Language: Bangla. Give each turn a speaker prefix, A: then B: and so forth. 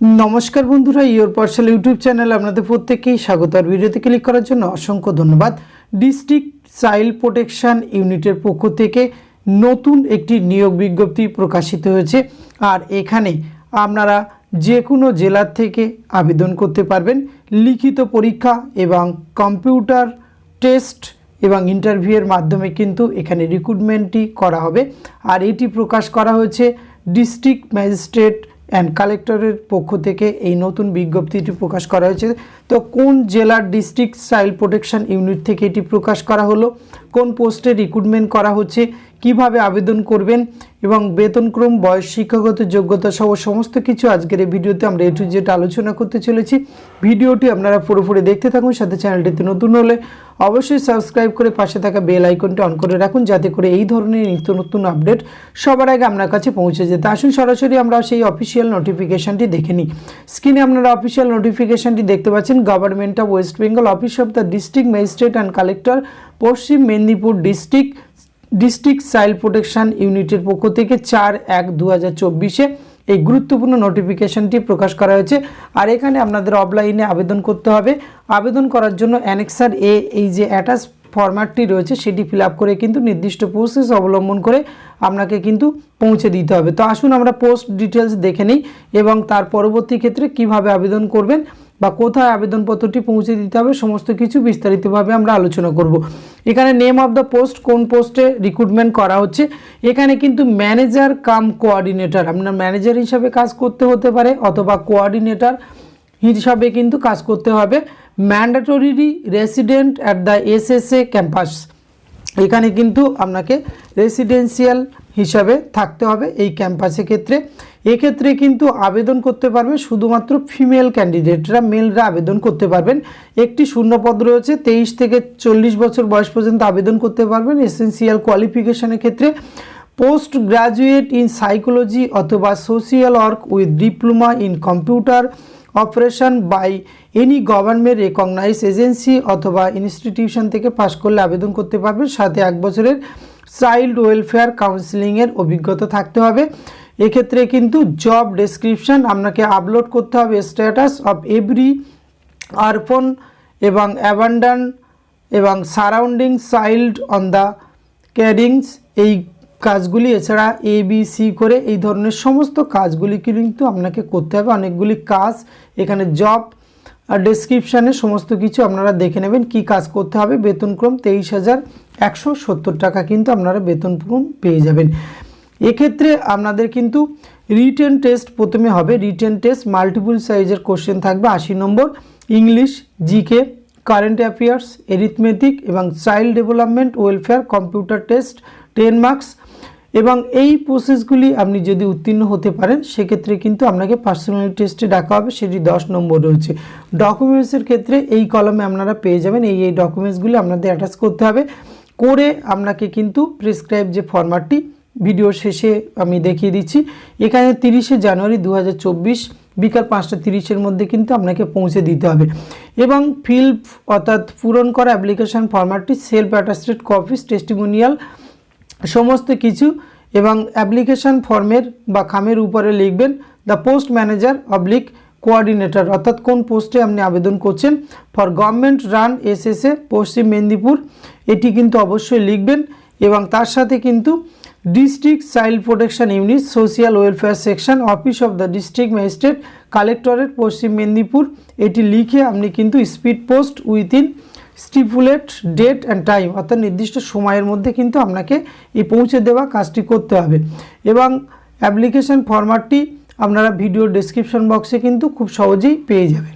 A: नमस्कार बंधुरा योर पार्सल यूट्यूब चैनल आपनादेर प्रत्येककेई स्वागत। और भिडियोते क्लिक करार जोन्नो असंख्य धन्यवाद। डिस्ट्रिक्ट चाइल्ड प्रोटेक्शन यूनिटेर पक्ष थेके नतून एकटी नियोग विज्ञप्ति प्रकाशित हयेछे। आर एखाने आपनारा जे कोनो जेला थेके आवेदन करते पारबेन। लिखित परीक्षा एवं कम्पिउटार टेस्ट एवं इंटरव्यूर माध्यमे किन्तु एखाने रिक्रुटमेंटटी करा होबे। आर एटी प्रकाश करा हयेछे डिस्ट्रिक्ट मैजिस्ट्रेट एंड कलेक्टरेर पक्ष थेके एई नतून विज्ञप्तिटी प्रकाश करा हयेछे। तो कोन जेलार डिस्ट्रिक्ट चाइल्ड प्रोटेक्शन यूनिट थेके एटी प्रकाश करा हलो, कोन पोस्टे रिक्रुटमेंट करा हच्छे, किभाबे आवेदन करबेन एवं वेतनक्रम बयस शिक्षागत योग्यता सह समस्त किछु आजकेर भिडियोते आमरा ए टू जेड आलोचना करते चलेछि। भिडियोटी आपनारा पुरोपुरि देखते थाकुन। साथे चैनलटिते नतुन हले अवश्यई सबस्क्राइब करे पाशे थाका बेल आइकनटी अन करे राखुन जाते करे एई धरनेर नित्य नतुन आपडेट सबार आगे आपनार काछे पौঁছে যেতে। आसुन सरासरि आमरा सेई अफिशियल नोटिफिकेशनटी देखे निই। स्क्रिने आपनारा अफिशियल नोटिफिकेशनटी देखते पाচ্ছেন। Government of West Bengal office of the district magistrate and collector Paschim Medinipur district child protection यूनिटेर पक्ष थेके 4/1/2024 এই গুরুত্বপূর্ণ নোটিফিকেশনটি প্রকাশ করা হয়েছে। আর এখানে আপনাদের অফলাইনে আবেদন করতে হবে। আবেদন করার জন্য অ্যানেক্সার এ এই যে অ্যাটাচ ফরম্যাটটি রয়েছে সেটি ফিল আপ করে কিন্তু নির্দিষ্ট প্রসেস অবলম্বন করে আপনাকে কিন্তু পৌঁছে দিতে হবে। তো আসুন আমরা পোস্ট ডিটেলস দেখে নিই এবং তার পরবর্তী ক্ষেত্রে কিভাবে আবেদন করবেন বা কোথায় আবেদনপত্রটি পৌঁছে দিতে হবে সমস্ত কিছু বিস্তারিতভাবে আমরা আলোচনা করব। এখানে নেম অফ দ্য পোস্ট, কোন পোস্টে রিক্রুটমেন্ট করা হচ্ছে। এখানে কিন্তু ম্যানেজার কাম কোঅর্ডিনেটর, আপনার ম্যানেজার হিসাবে কাজ করতে হতে পারে অথবা কোঅর্ডিনেটর হিসাবে কিন্তু কাজ করতে হবে। Mandatory resident at the SSA campus, এখানে কিন্তু আপনাকে রেসিডেন্সিয়াল হিসাবে থাকতে হবে এই ক্যাম্পাসের ক্ষেত্রে। এক্ষেত্রে কিন্তু আবেদন করতে পারবে শুধুমাত্র ফিমেল ক্যান্ডিডেটরা, মেলরা আবেদন করতে পারবেন। একটি শূন্যপদ রয়েছে, 23 থেকে 40 বছর বয়স পর্যন্ত আবেদন করতে পারবেন। এসেন্সিয়াল কোয়ালিফিকেশনের ক্ষেত্রে পোস্ট গ্রাজুয়েট ইন সাইকোলজি অথবা social work with diploma in computer operation by any government recognise agency অথবা ইনস্টিটিউশন থেকে পাশ করলে আবেদন করতে পারবেন। সাথে 1 বছরের চাইল্ড ওয়েলফেয়ার কাউন্সিলিংয়ের অভিজ্ঞতা থাকতে হবে। এক্ষেত্রে কিন্তু জব ডেসক্রিপশন আপনাকে আপলোড করতে হবে। স্ট্যাটাস অফ এভরি অরফন এবং অ্যাবান্ডন এবং সারাউন্ডিং চাইল্ড অন দ্য ক্যারিংস, এই কাজগুলি এছাড়া ABC করে এই ধরনের সমস্ত কাজগুলি কিন্তু আপনাকে করতে হবে। অনেকগুলি কাজ এখানে জব ডেসক্রিপশানে সমস্ত কিছু আপনারা দেখে নেবেন কি কাজ করতে হবে। বেতনক্রম 23,170 টাকা কিন্তু আপনারা বেতনক্রম পেয়ে যাবেন। এক্ষেত্রে আপনাদের কিন্তু রিটেন টেস্ট প্রথমে হবে। রিটেন টেস্ট মাল্টিপল সাইজের কোশ্চেন থাকবে 80 নম্বর, English, GK, current affairs, arithmetic এবং child development welfare computer test 10 marks. এবং এই প্রসেসগুলি আপনি যদি উত্তীর্ণ হতে পারেন সেক্ষেত্রে কিন্তু আপনাকে পার্সোনালিটি টেস্টে ডাকা হবে, সেটি 10 নম্বর রয়েছে। ডকুমেন্টসের ক্ষেত্রে এই কলমে আপনারা পেয়ে যাবেন এই ডকুমেন্টসগুলি আপনাদের অ্যাটাচ করতে হবে। করে আপনাকে কিন্তু প্রেসক্রাইব যে ফরম্যাটটি ভিডিও শেষে আমি দেখিয়ে দিচ্ছি, এখানে 30শে জানুয়ারি 2024 বিকাল 5:30-এর মধ্যে কিন্তু আপনাকে পৌঁছে দিতে হবে। এবং ফিল অর্থাৎ পূরণ করা অ্যাপ্লিকেশন ফরম্যাটটি সেলফ অ্যাটাস্টেড কপিস, টেস্টিমোনিয়াল সমস্ত কিছু এবং অ্যাপ্লিকেশন ফর্মের বা খামের উপরে লিখবেন the post manager oblique coordinator, অর্থাৎ কোন পোস্টে আপনি আবেদন করছেন ফর গভর্নমেন্ট রান এসএসএ পশ্চিম মেদিনীপুর, এটি কিন্তু অবশ্যই লিখবেন। এবং তার সাথে কিন্তু district child protection unit social welfare section office of the district magistrate collectorate Paschim Medinipur, এটি লিখে আপনি কিন্তু speed post within stipulate date and time, অর্থাৎ নির্দিষ্ট সময়ের মধ্যে কিন্তু আপনাকে এই পৌঁছে দেওয়া কাজটি করতে হবে। এবং অ্যাপ্লিকেশন ফরম্যাটটি আপনারা ভিডিও ডেসক্রিপশন বক্সে কিন্তু খুব সহজেই পেয়ে যাবেন।